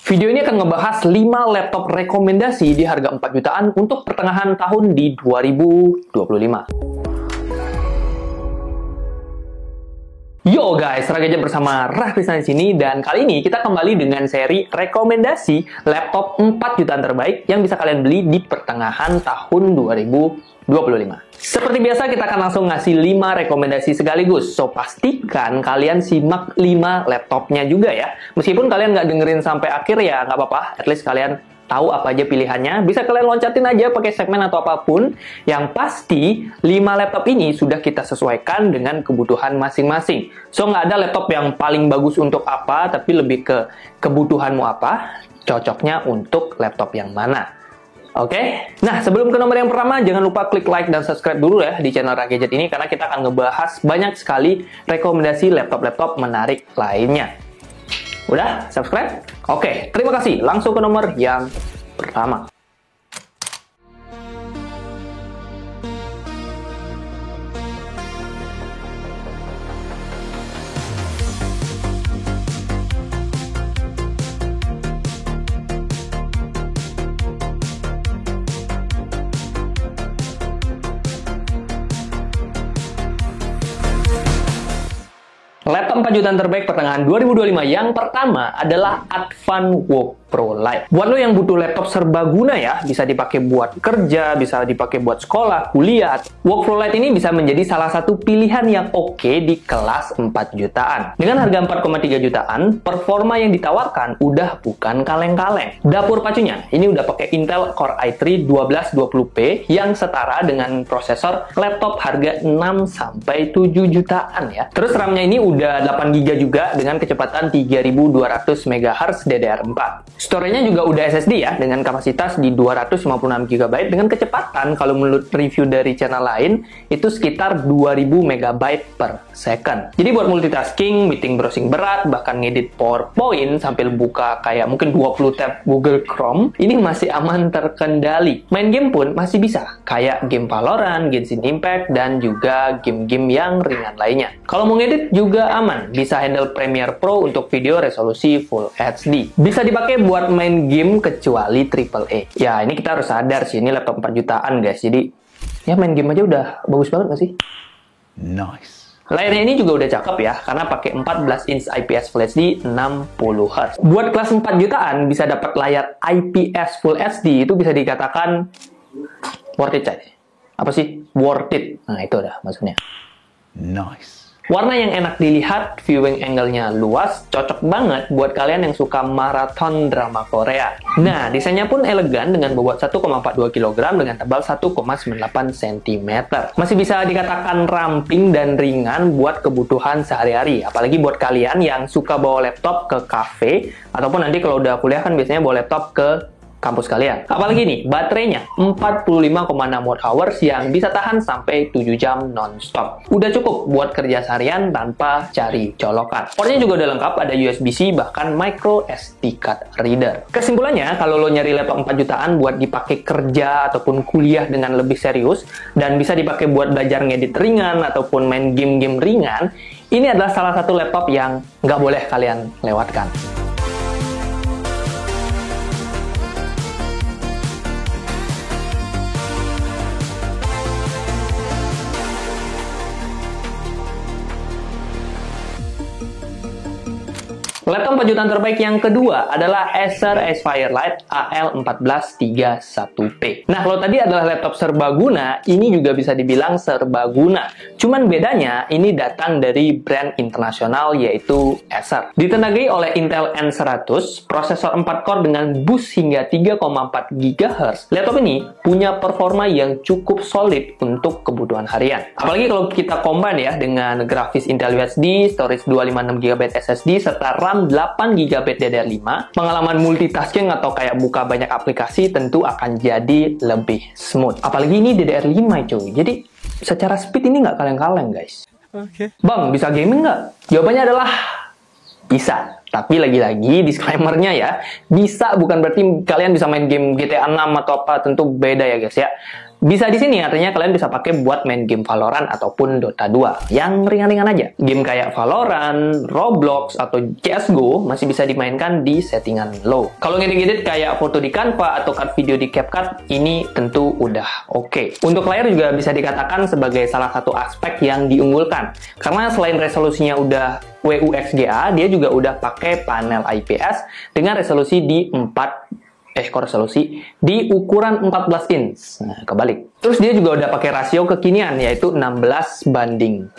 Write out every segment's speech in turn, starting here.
Video ini akan ngebahas 5 laptop rekomendasi di harga 4 jutaan untuk pertengahan tahun di 2025. Yo guys, Ragadget bersama Rahkrisna di sini, dan kali ini kita kembali dengan seri rekomendasi laptop 4 jutaan terbaik yang bisa kalian beli di pertengahan tahun 2025. Seperti biasa, kita akan langsung ngasih 5 rekomendasi sekaligus. So, pastikan kalian simak 5 laptopnya juga ya. Meskipun kalian nggak dengerin sampai akhir ya nggak apa-apa. At least kalian tahu apa aja pilihannya. Bisa kalian loncatin aja pakai segmen atau apapun. Yang pasti, 5 laptop ini sudah kita sesuaikan dengan kebutuhan masing-masing. So, nggak ada laptop yang paling bagus untuk apa, tapi lebih ke kebutuhanmu apa, cocoknya untuk laptop yang mana. Oke, nah sebelum ke nomor yang pertama, jangan lupa klik like dan subscribe dulu ya di channel Ragadget ini, karena kita akan ngebahas banyak sekali rekomendasi laptop-laptop menarik lainnya. Udah? Subscribe? Oke, terima kasih. Langsung ke nomor yang pertama. Laptop 4 jutaan terbaik pertengahan 2025 yang pertama adalah Advan Pro Lite. Buat lo yang butuh laptop serbaguna ya, bisa dipakai buat kerja, bisa dipakai buat sekolah, kuliah. Pro Lite ini bisa menjadi salah satu pilihan yang oke di kelas 4 jutaan. Dengan harga 4,3 jutaan, performa yang ditawarkan udah bukan kaleng-kaleng. Dapur pacunya, ini udah pakai Intel Core i3 1220p yang setara dengan prosesor laptop harga 6-7 jutaan ya. Terus RAM-nya ini udah 8GB juga dengan kecepatan 3200 MHz DDR4. Storage-nya juga udah SSD ya, dengan kapasitas di 256GB dengan kecepatan kalau menurut review dari channel lain itu sekitar 2000 MB per second. Jadi buat multitasking, meeting browsing berat, bahkan ngedit PowerPoint sambil buka kayak mungkin 20 tab Google Chrome, ini masih aman terkendali. Main game pun masih bisa, kayak game Valorant, Genshin Impact, dan juga game-game yang ringan lainnya. Kalau mau ngedit juga aman, bisa handle Premiere Pro untuk video resolusi Full HD. Bisa dipakai buat main game kecuali AAA. Ya, ini kita harus sadar sih, ini laptop 4 jutaan guys. Jadi, ya main game aja udah bagus banget nggak sih? Nice. Layarnya ini juga udah cakep ya, karena pakai 14 inch IPS Full HD 60Hz. Buat kelas 4 jutaan bisa dapat layar IPS Full HD, itu bisa dikatakan worth it, coy. Apa sih? Worth it. Nah, itu udah maksudnya. Nice. Warna yang enak dilihat, viewing angle-nya luas, cocok banget buat kalian yang suka maraton drama Korea. Nah, desainnya pun elegan dengan bobot 1,42 kg dengan tebal 1,98 cm. Masih bisa dikatakan ramping dan ringan buat kebutuhan sehari-hari. Apalagi buat kalian yang suka bawa laptop ke cafe, ataupun nanti kalau udah kuliah kan biasanya bawa laptop ke kampus kalian. Apalagi nih, baterainya 45,6 Wh yang bisa tahan sampai 7 jam non-stop. Udah cukup buat kerja seharian tanpa cari colokan. Portnya juga udah lengkap, ada USB-C, bahkan micro SD card reader. Kesimpulannya, kalau lo nyari laptop 4 jutaan buat dipakai kerja ataupun kuliah dengan lebih serius, dan bisa dipakai buat belajar ngedit ringan ataupun main game-game ringan, ini adalah salah satu laptop yang nggak boleh kalian lewatkan. Laptop 4 jutaan terbaik yang kedua adalah Acer Aspire Lite AL1431P. Nah, kalau tadi adalah laptop serbaguna, ini juga bisa dibilang serbaguna. Cuman bedanya, ini datang dari brand internasional yaitu Acer. Ditenagai oleh Intel N100, prosesor 4 core dengan boost hingga 3,4 GHz. Laptop ini punya performa yang cukup solid untuk kebutuhan harian. Apalagi kalau kita combine ya dengan grafis Intel UHD, storage 256GB SSD, serta RAM 8GB DDR5, pengalaman multitasking atau kayak buka banyak aplikasi tentu akan jadi lebih smooth. Apalagi ini DDR5 cuy, jadi secara speed ini nggak kaleng-kaleng guys. Oke. Bang, bisa gaming nggak? Jawabannya adalah bisa. Tapi lagi-lagi disclaimer-nya ya, bisa bukan berarti kalian bisa main game GTA 6 atau apa, tentu beda ya guys ya. Bisa di sini artinya kalian bisa pakai buat main game Valorant ataupun Dota 2 yang ringan-ringan aja. Game kayak Valorant, Roblox, atau CSGO masih bisa dimainkan di settingan low. Kalau ngedit-ngedit kayak foto di Canva atau cut video di CapCut, ini tentu udah oke. Untuk layar juga bisa dikatakan sebagai salah satu aspek yang diunggulkan. Karena selain resolusinya udah WUXGA, dia juga udah pakai panel IPS dengan resolusi di resolusi di ukuran 14 inch. Nah, kebalik. Terus dia juga udah pakai rasio kekinian, yaitu 16:10.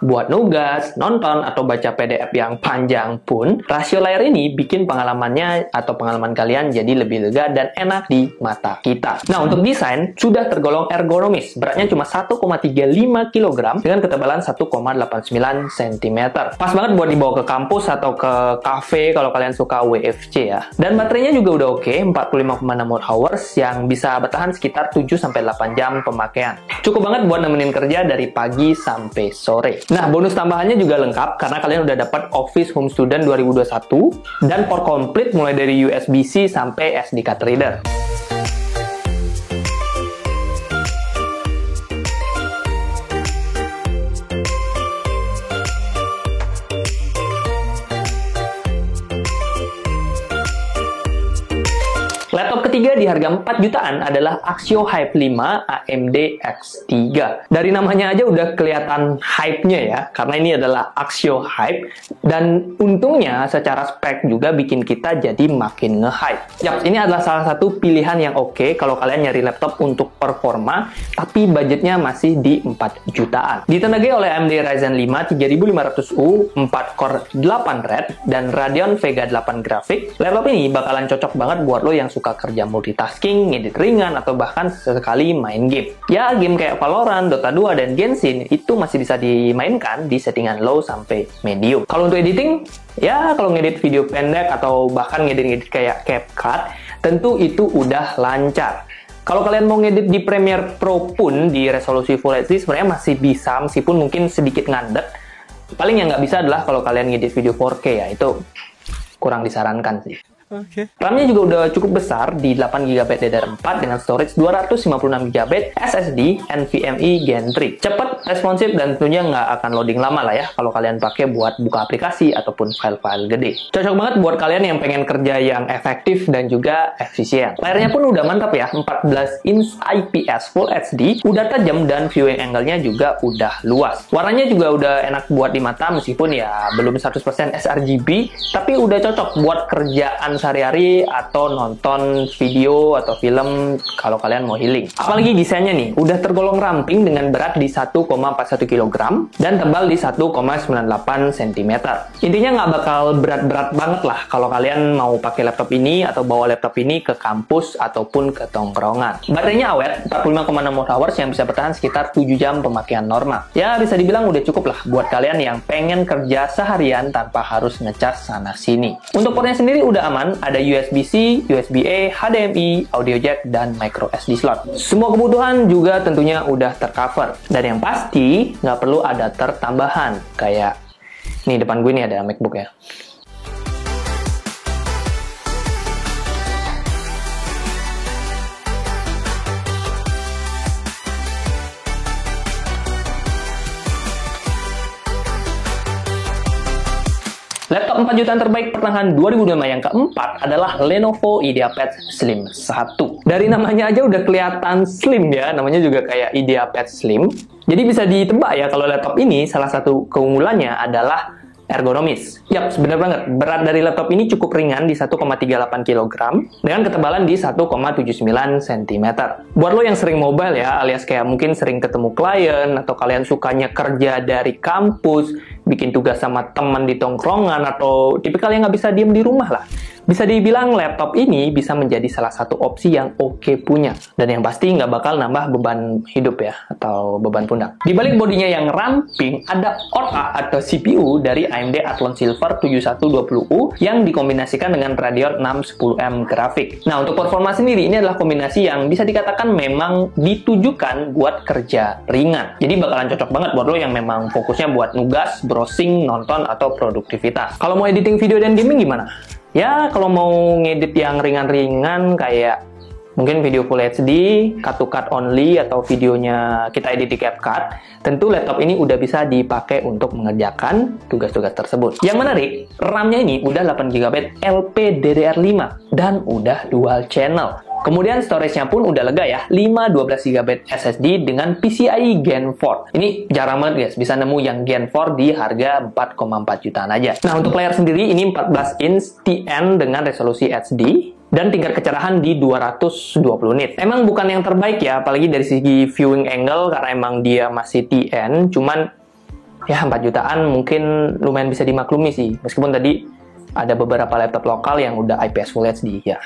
Buat nugas, nonton, atau baca PDF yang panjang pun, rasio layar ini bikin pengalaman kalian jadi lebih lega dan enak di mata kita. Nah, untuk desain, sudah tergolong ergonomis. Beratnya cuma 1,35 kg dengan ketebalan 1,89 cm. Pas banget buat dibawa ke kampus atau ke cafe kalau kalian suka WFC ya. Dan baterainya juga udah oke, 45,6 Wh yang bisa bertahan sekitar 7-8 jam pemakaian. Cukup banget buat nemenin kerja dari pagi sampai sore. Nah, bonus tambahannya juga lengkap karena kalian udah dapat Office Home Student 2021 dan port komplit mulai dari USB-C sampai SD card reader. Laptop ketiga di harga 4 jutaan adalah Axio Hype 5 AMD X3. Dari namanya aja udah kelihatan hype-nya ya, karena ini adalah Axio Hype, dan untungnya secara spek juga bikin kita jadi makin nge-hype. Yap, ini adalah salah satu pilihan yang oke kalau kalian nyari laptop untuk performa, tapi budgetnya masih di 4 jutaan. Ditenagai oleh AMD Ryzen 5 3500U, 4 core 8 thread, dan Radeon Vega 8 grafik, laptop ini bakalan cocok banget buat lo yang suka kerja multitasking, ngedit ringan, atau bahkan sesekali main game. Ya, game kayak Valorant, Dota 2, dan Genshin itu masih bisa dimainkan di settingan low sampai medium. Kalau untuk editing, ya kalau ngedit video pendek atau bahkan ngedit-ngedit kayak CapCut, tentu itu udah lancar. Kalau kalian mau ngedit di Premiere Pro pun di resolusi Full HD sebenarnya masih bisa, meskipun mungkin sedikit ngandek. Paling yang nggak bisa adalah kalau kalian ngedit video 4K ya, itu kurang disarankan sih. RAM-nya juga udah cukup besar di 8GB DDR4 dengan storage 256GB SSD NVMe Gen 3. Cepat, responsif, dan tentunya nggak akan loading lama lah ya kalau kalian pakai buat buka aplikasi ataupun file-file gede. Cocok banget buat kalian yang pengen kerja yang efektif dan juga efisien. Layarnya pun udah mantap ya, 14 inch IPS Full HD, udah tajam dan viewing angle-nya juga udah luas. Warnanya juga udah enak buat di mata meskipun ya belum 100% sRGB, tapi udah cocok buat kerjaan sehari-hari atau nonton video atau film kalau kalian mau healing. Apalagi desainnya nih, udah tergolong ramping dengan berat di 1,41 kg dan tebal di 1,98 cm. Intinya nggak bakal berat-berat banget lah kalau kalian mau pakai laptop ini atau bawa laptop ini ke kampus ataupun ke tongkrongan. Baterainya awet, 45,6 Wh yang bisa bertahan sekitar 7 jam pemakaian normal. Ya, bisa dibilang udah cukup lah buat kalian yang pengen kerja seharian tanpa harus ngecas sana-sini. Untuk portnya sendiri udah aman, ada USB-C, USB-A, HDMI, audio jack, dan micro SD slot. Semua kebutuhan juga tentunya udah tercover. Dan yang pasti, nggak perlu adapter tambahan. Kayak, nih depan gue nih ada MacBook ya. Laptop 4 jutaan terbaik pertengahan 2025 yang keempat adalah Lenovo IdeaPad Slim 1. Dari namanya aja udah kelihatan slim ya, namanya juga kayak IdeaPad Slim. Jadi bisa ditebak ya kalau laptop ini salah satu keunggulannya adalah ergonomis. Yap, bener banget. Berat dari laptop ini cukup ringan di 1,38 kg dengan ketebalan di 1,79 cm. Buat lo yang sering mobile ya, alias kayak mungkin sering ketemu klien atau kalian sukanya kerja dari kampus, bikin tugas sama teman di tongkrongan, atau tipikal yang nggak bisa diem di rumah lah. Bisa dibilang laptop ini bisa menjadi salah satu opsi yang oke punya. Dan yang pasti nggak bakal nambah beban hidup ya, atau beban pundak. Di balik bodinya yang ramping, ada OTA atau CPU dari AMD Athlon Silver 7120U yang dikombinasikan dengan Radeon 610M grafik. Nah, untuk performa sendiri, ini adalah kombinasi yang bisa dikatakan memang ditujukan buat kerja ringan. Jadi bakalan cocok banget buat lo yang memang fokusnya buat nugas, browsing, nonton, atau produktivitas. Kalau mau editing video dan gaming gimana? Ya, kalau mau ngedit yang ringan-ringan kayak mungkin video Full HD, cut to cut only, atau videonya kita edit di CapCut, tentu laptop ini udah bisa dipakai untuk mengerjakan tugas-tugas tersebut. Yang menarik, RAM-nya ini udah 8GB LPDDR5 dan udah dual channel. Kemudian storage-nya pun udah lega ya, 512GB SSD dengan PCIe Gen 4. Ini jarang banget guys, bisa nemu yang Gen 4 di harga 4,4 jutaan aja. Nah, untuk layar sendiri ini 14 inch TN dengan resolusi HD dan tingkat kecerahan di 220 nit. Emang bukan yang terbaik ya, apalagi dari segi viewing angle karena emang dia masih TN, cuman ya 4 jutaan mungkin lumayan bisa dimaklumi sih. Meskipun tadi ada beberapa laptop lokal yang udah IPS Full HD ya.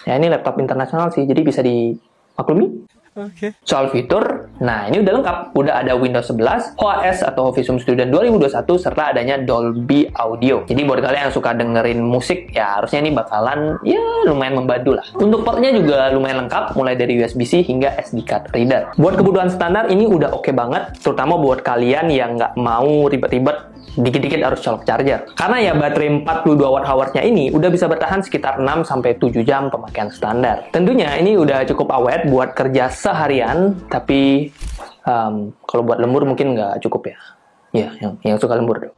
Ya ini laptop internasional sih, jadi bisa dimaklumi. Oke. Soal fitur, nah ini udah lengkap. Udah ada Windows 11, OS atau Visuum Studio 2021, serta adanya Dolby Audio. Jadi buat kalian yang suka dengerin musik, ya harusnya ini bakalan ya lumayan membantu lah. Untuk portnya juga lumayan lengkap, mulai dari USB-C hingga SD card reader. Buat kebutuhan standar ini udah oke banget, terutama buat kalian yang nggak mau ribet-ribet dikit-dikit harus colok charger. Karena ya baterai 42 Wh-nya ini udah bisa bertahan sekitar 6-7 jam pemakaian standar. Tentunya ini udah cukup awet buat kerja seharian, tapi kalau buat lembur mungkin nggak cukup ya. Ya, yang suka lembur dong.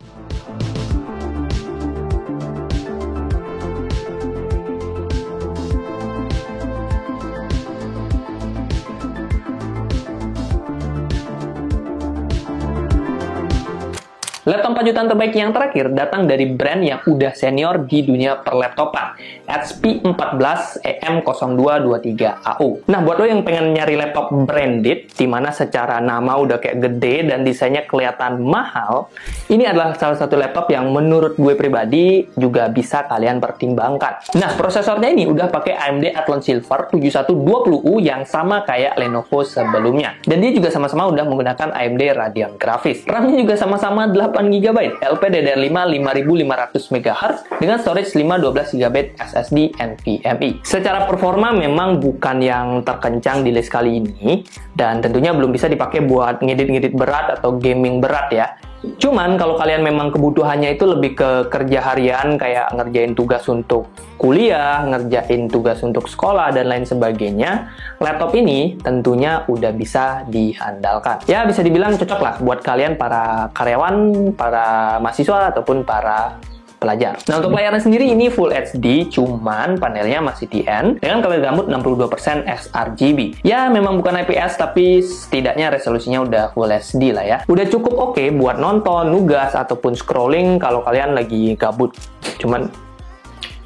Laptop 4 jutaan terbaik yang terakhir datang dari brand yang udah senior di dunia perlaptopan, HP 14 EM0223AU. Nah, buat lo yang pengen nyari laptop branded, di mana secara nama udah kayak gede dan desainnya kelihatan mahal, ini adalah salah satu laptop yang menurut gue pribadi juga bisa kalian pertimbangkan. Nah, prosesornya ini udah pakai AMD Athlon Silver 7120U yang sama kayak Lenovo sebelumnya. Dan dia juga sama-sama udah menggunakan AMD Radeon Graphics. RAM-nya juga sama-sama 8GB LPDDR5 5500 MHz dengan storage 512GB SSD NVMe. Secara performa memang bukan yang terkencang di list kali ini, dan tentunya belum bisa dipakai buat ngedit-ngedit berat atau gaming berat ya. Cuman kalau kalian memang kebutuhannya itu lebih ke kerja harian, kayak ngerjain tugas untuk kuliah, ngerjain tugas untuk sekolah, dan lain sebagainya, laptop ini tentunya udah bisa diandalkan. Ya bisa dibilang cocok lah buat kalian para karyawan, para mahasiswa, ataupun para pelajar. Nah, untuk layarnya sendiri ini Full HD, cuman panelnya masih TN dengan color gamut 62% sRGB. Ya, memang bukan IPS, tapi setidaknya resolusinya udah Full HD lah ya. Udah cukup oke buat nonton, nugas, ataupun scrolling kalau kalian lagi gabut. Cuman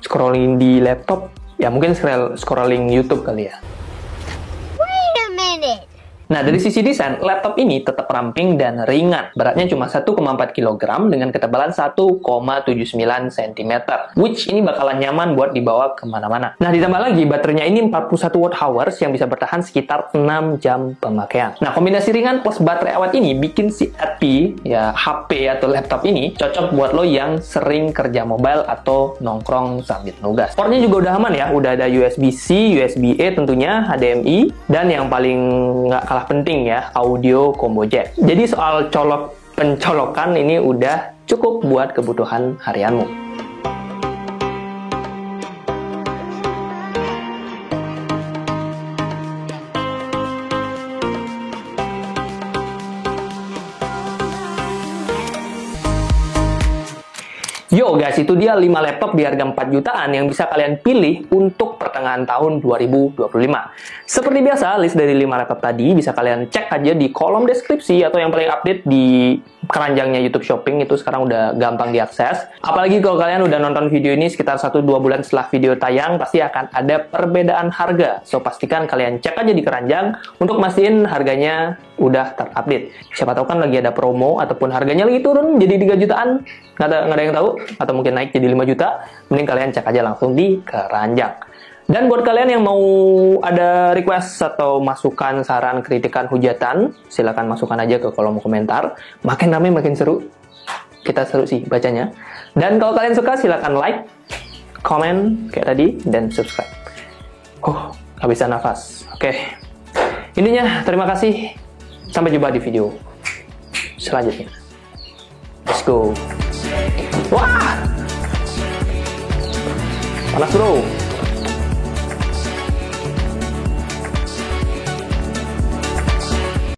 scrolling di laptop, ya mungkin scrolling YouTube kali ya. Wait a minute. Nah, dari sisi desain, laptop ini tetap ramping dan ringan. Beratnya cuma 1,4 kg dengan ketebalan 1,79 cm. Which ini bakalan nyaman buat dibawa kemana-mana. Nah, ditambah lagi, baterainya ini 41 Wh yang bisa bertahan sekitar 6 jam pemakaian. Nah, kombinasi ringan plus baterai awet ini bikin si HP, ya HP atau laptop ini, cocok buat lo yang sering kerja mobile atau nongkrong sambil nugas. Portnya juga udah aman ya, udah ada USB-C, USB-A tentunya, HDMI, dan yang paling nggak kalah penting ya, audio combo jack. Jadi soal pencolokan ini udah cukup buat kebutuhan harianmu. Yo guys, itu dia 5 laptop di harga 4 jutaan yang bisa kalian pilih untuk pertengahan tahun 2025. Seperti biasa, list dari 5 laptop tadi bisa kalian cek aja di kolom deskripsi atau yang paling update di keranjangnya YouTube Shopping, itu sekarang udah gampang diakses. Apalagi kalau kalian udah nonton video ini sekitar 1-2 bulan setelah video tayang, pasti akan ada perbedaan harga. So, pastikan kalian cek aja di keranjang untuk mastiin harganya udah terupdate. Siapa tahu kan lagi ada promo ataupun harganya lagi turun jadi 3 jutaan. Nggak ada yang tahu, atau mungkin naik jadi 5 juta, mending kalian cek aja langsung di keranjang. Dan buat kalian yang mau ada request atau masukan, saran, kritikan, hujatan, silakan masukkan aja ke kolom komentar. Makin ramai makin seru. Kita seru sih bacanya. Dan kalau kalian suka, silakan like, komen kayak tadi, dan subscribe. Nggak bisa nafas. Oke. Intinya, terima kasih. Sampai jumpa di video selanjutnya. Let's go. Wah! Panas bro.